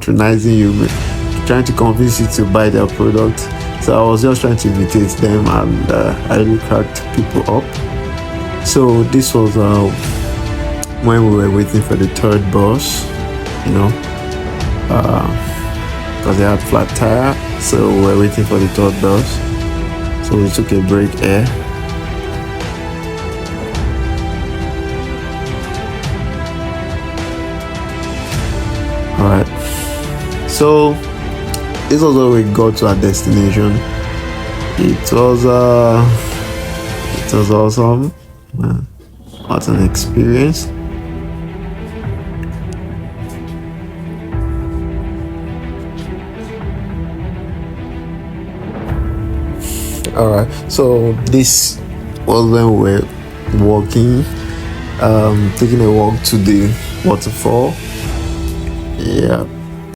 patronizing you, trying to convince you to buy their product. So I was just trying to imitate them, and I really cracked people up. So this was when we were waiting for the third bus, you know, because they had flat tire. So we were waiting for the third bus. So we took a break here. Alright, so this was where we got to our destination. It was awesome, man. What an experience. Alright, so this was when we were walking, taking a walk to the waterfall. Yeah,